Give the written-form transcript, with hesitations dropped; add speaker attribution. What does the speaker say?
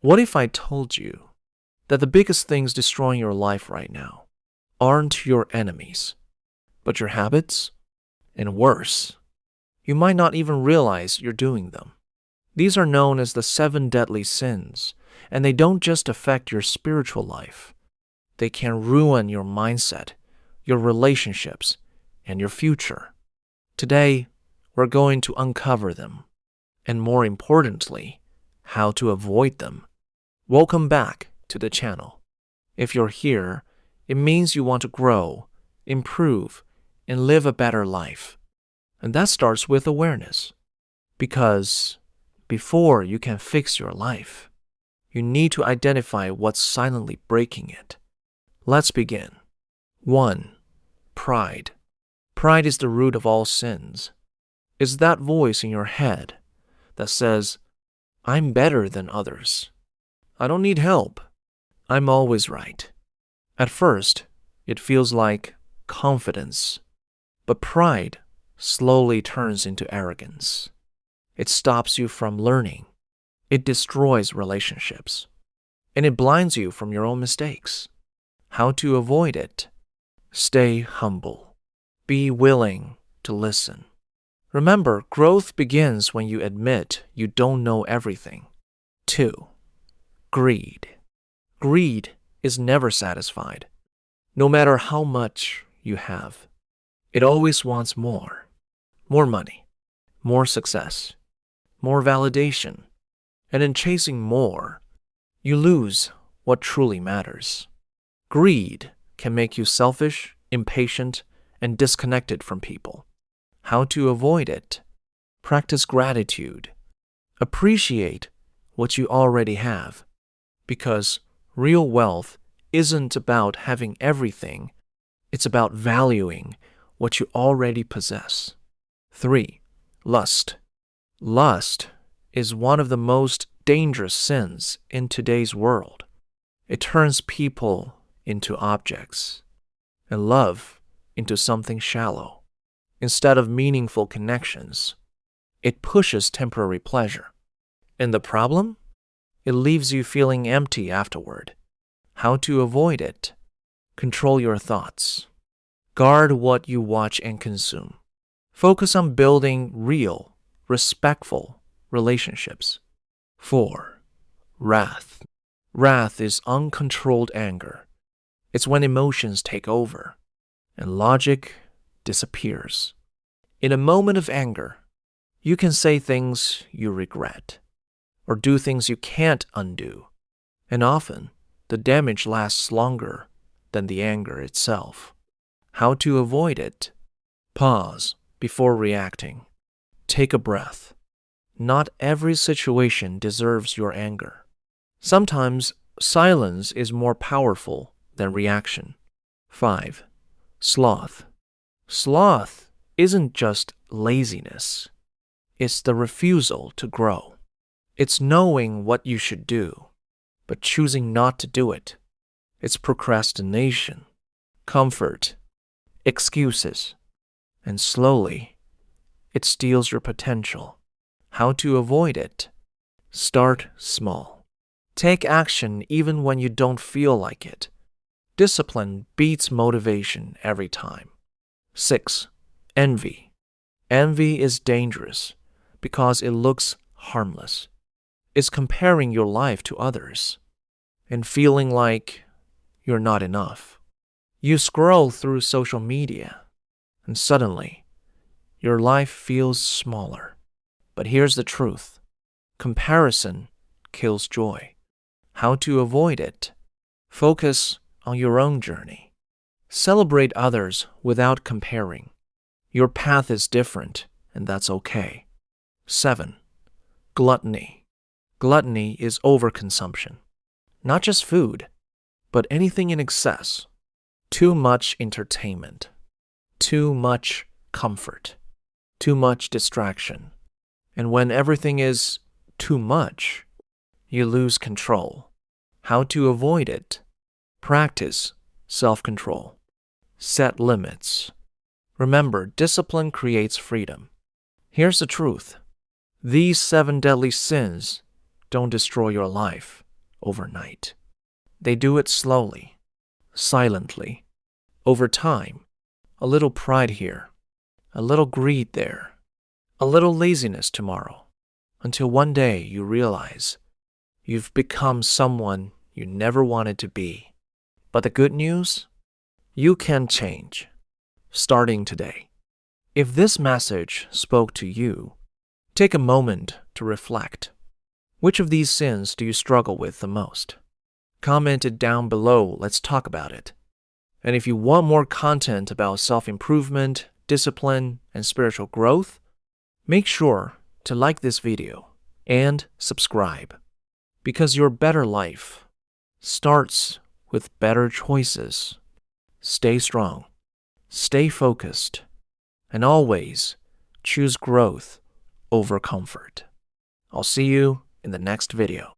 Speaker 1: What if I told you that the biggest things destroying your life right now aren't your enemies, but your habits? And worse, you might not even realize you're doing them. These are known as the 7 deadly sins, and they don't just affect your spiritual life. They can ruin your mindset, your relationships, and your future. Today, we're going to uncover them, and more importantly, how to avoid them. Welcome back to the channel. If you're here, it means you want to grow, improve, and live a better life. And that starts with awareness. Because before you can fix your life, you need to identify what's silently breaking it. Let's begin. 1. Pride. Pride is the root of all sins. It's that voice in your head that says, I'm better than others. I don't need help. I'm always right. At first, it feels like confidence, but pride slowly turns into arrogance. It stops you from learning. It destroys relationships. And it blinds you from your own mistakes. How to avoid it? Stay humble. Be willing to listen. Remember, growth begins when you admit you don't know everything. 2. Greed. Greed is never satisfied, no matter how much you have. It always wants more. More money, more success, more validation. And in chasing more, you lose what truly matters. Greed can make you selfish, impatient, and disconnected from people. How to avoid it? Practice gratitude. Appreciate what you already have. Because real wealth isn't about having everything. It's about valuing what you already possess. 3. Lust. Lust is one of the most dangerous sins in today's world. It turns people into objects and love into something shallow. Instead of meaningful connections, it pushes temporary pleasure. And the problem? It leaves you feeling empty afterward. How to avoid it? Control your thoughts. Guard what you watch and consume. Focus on building real, respectful relationships. 4. Wrath. Wrath is uncontrolled anger. It's when emotions take over and logic disappears. In a moment of anger, you can say things you regret or do things you can't undo. And often, the damage lasts longer than the anger itself. How to avoid it? Pause before reacting. Take a breath. Not every situation deserves your anger. Sometimes silence is more powerful than reaction. 5. Sloth. Sloth isn't just laziness. It's the refusal to grow. It's knowing what you should do, but choosing not to do it. It's procrastination, comfort, excuses, and slowly, it steals your potential. How to avoid it? Start small. Take action even when you don't feel like it. Discipline beats motivation every time. 6. Envy. Envy is dangerous because it looks harmless. It's comparing your life to others and feeling like you're not enough. You scroll through social media and suddenly your life feels smaller. But here's the truth. Comparison kills joy. How to avoid it? Focus on your own journey. Celebrate others without comparing. Your path is different, and that's okay. 7. Gluttony. Gluttony is overconsumption. Not just food, but anything in excess. Too much entertainment. Too much comfort. Too much distraction. And when everything is too much, you lose control. How to avoid it? Practice self-control. Set limits. Remember, discipline creates freedom. Here's the truth. These 7 deadly sins don't destroy your life. overnight. They do it slowly, silently, over time. A little pride here, a little greed there, a little laziness tomorrow, until one day you realize you've become someone you never wanted to be. But the good news? You can change, starting today. If this message spoke to you, take a moment to reflect. Which of these sins do you struggle with the most? Comment it down below. Let's talk about it. And if you want more content about self-improvement, discipline, and spiritual growth, make sure to like this video and subscribe, because your better life starts with better choices. Stay strong, stay focused, and always choose growth over comfort. I'll see you in the next video.